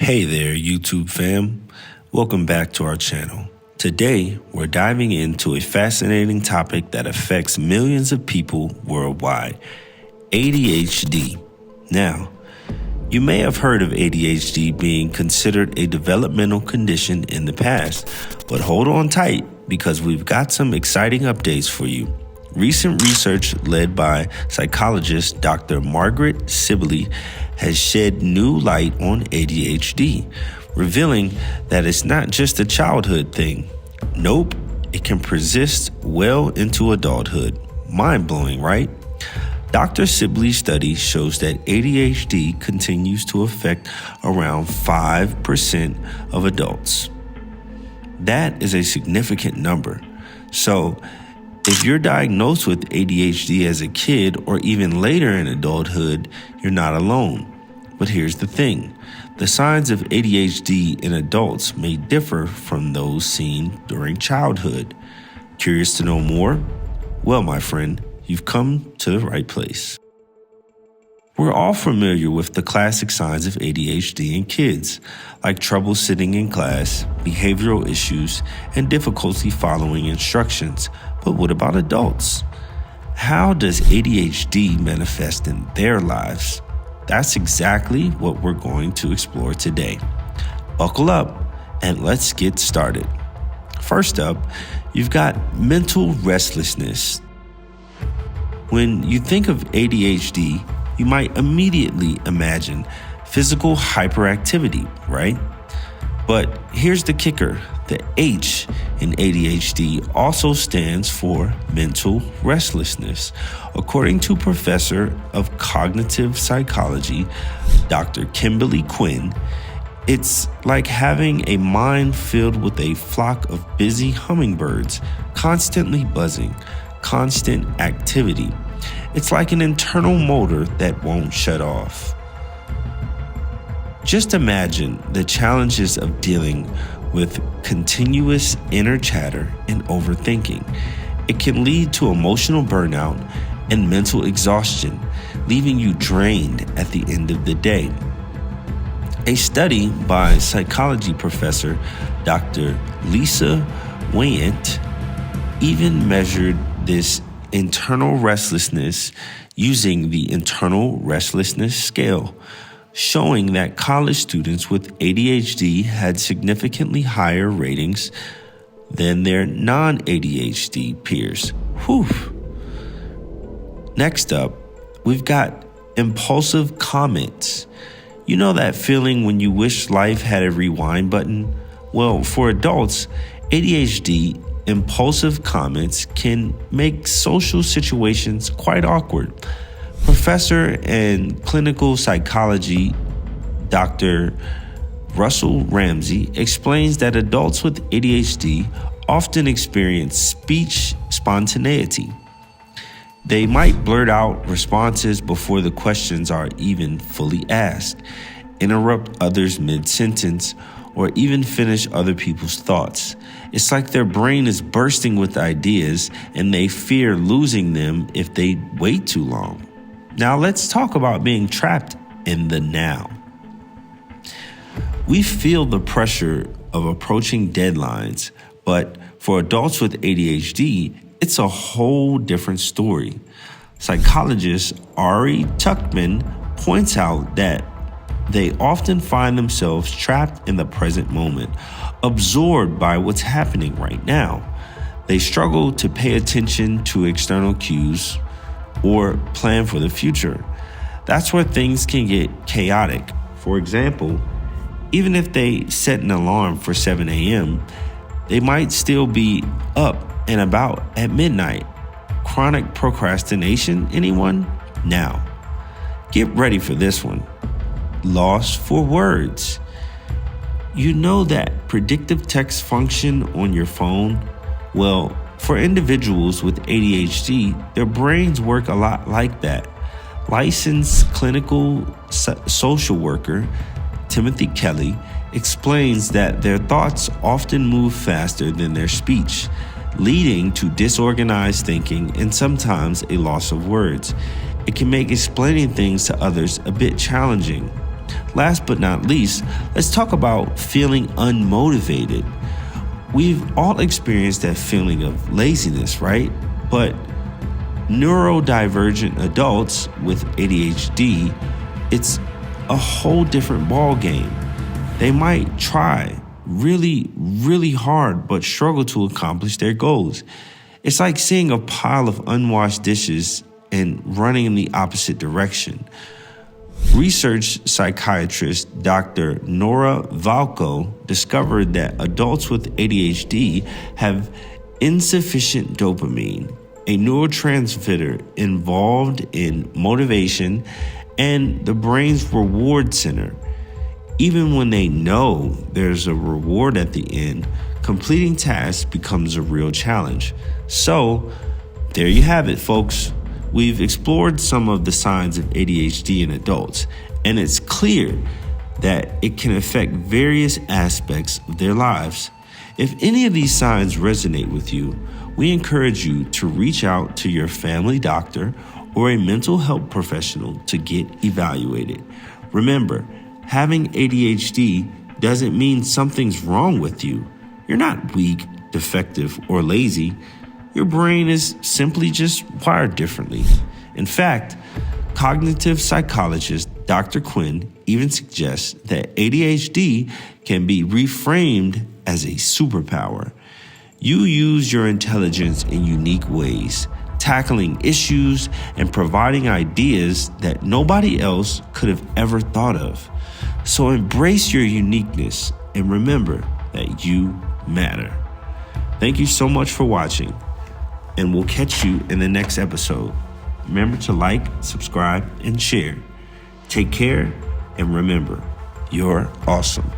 Hey there, YouTube fam. Welcome back to our channel. Today, we're diving into a fascinating topic that affects millions of people worldwide, ADHD. Now, you may have heard of ADHD being considered a developmental condition in the past, but hold on tight because we've got some exciting updates for you. Recent research led by psychologist Dr. Margaret Sibley has shed new light on ADHD, revealing that it's not just a childhood thing. Nope, it can persist well into adulthood. Mind-blowing, right? Dr. Sibley's study shows that ADHD continues to affect around 5% of adults. That is a significant number. So, if you're diagnosed with ADHD as a kid or even later in adulthood, you're not alone. But here's the thing. The signs of ADHD in adults may differ from those seen during childhood. Curious to know more? Well, my friend, you've come to the right place. We're all familiar with the classic signs of ADHD in kids, like trouble sitting in class, behavioral issues, and difficulty following instructions. But what about adults? How does ADHD manifest in their lives? That's exactly what we're going to explore today. Buckle up and let's get started. First up, you've got mental restlessness. When you think of ADHD, you might immediately imagine physical hyperactivity, right? But here's the kicker. The H in ADHD also stands for mental restlessness. According to Professor of Cognitive Psychology, Dr. Kimberly Quinn, it's like having a mind filled with a flock of busy hummingbirds, constantly buzzing, constant activity. It's like an internal motor that won't shut off. Just imagine the challenges of dealing with continuous inner chatter and overthinking. It can lead to emotional burnout and mental exhaustion, leaving you drained at the end of the day. A study by psychology professor Dr. Lisa Wayant even measured this internal restlessness using the internal restlessness scale, showing that college students with ADHD had significantly higher ratings than their non-ADHD peers. Whew. Next up, we've got impulsive comments. You know that feeling when you wish life had a rewind button? Well, for adults, ADHD impulsive comments can make social situations quite awkward. Professor and clinical psychology Dr. Russell Ramsey explains that adults with ADHD often experience speech spontaneity. They might blurt out responses before the questions are even fully asked, interrupt others mid-sentence, or even finish other people's thoughts. It's like their brain is bursting with ideas and they fear losing them if they wait too long. Now let's talk about being trapped in the now. We feel the pressure of approaching deadlines, but for adults with ADHD, it's a whole different story. Psychologist Ari Tuckman points out that they often find themselves trapped in the present moment, absorbed by what's happening right now. They struggle to pay attention to external cues or plan for the future. That's where things can get chaotic. For example, even if they set an alarm for 7 a.m., they might still be up and about at midnight. Chronic procrastination, anyone? Now, get ready for this one. Lost for words. You know that predictive text function on your phone? Well, for individuals with ADHD, their brains work a lot like that. Licensed clinical social worker Timothy Kelly explains that their thoughts often move faster than their speech, leading to disorganized thinking and sometimes a loss of words. It can make explaining things to others a bit challenging. Last but not least, let's talk about feeling unmotivated. We've all experienced that feeling of laziness, right? But neurodivergent adults with ADHD, it's a whole different ball game. They might try really, really hard, but struggle to accomplish their goals. It's like seeing a pile of unwashed dishes and running in the opposite direction. Research psychiatrist Dr. Nora Valko discovered that adults with ADHD have insufficient dopamine, a neurotransmitter involved in motivation and the brain's reward center. Even when they know there's a reward at the end, completing tasks becomes a real challenge. So, there you have it, folks. We've explored some of the signs of ADHD in adults, and it's clear that it can affect various aspects of their lives. If any of these signs resonate with you, we encourage you to reach out to your family doctor or a mental health professional to get evaluated. Remember, having ADHD doesn't mean something's wrong with you. You're not weak, defective, or lazy. Your brain is simply just wired differently. In fact, cognitive psychologist Dr. Quinn even suggests that ADHD can be reframed as a superpower. You use your intelligence in unique ways, tackling issues and providing ideas that nobody else could have ever thought of. So embrace your uniqueness and remember that you matter. Thank you so much for watching, and we'll catch you in the next episode. Remember to like, subscribe, and share. Take care, and remember, you're awesome.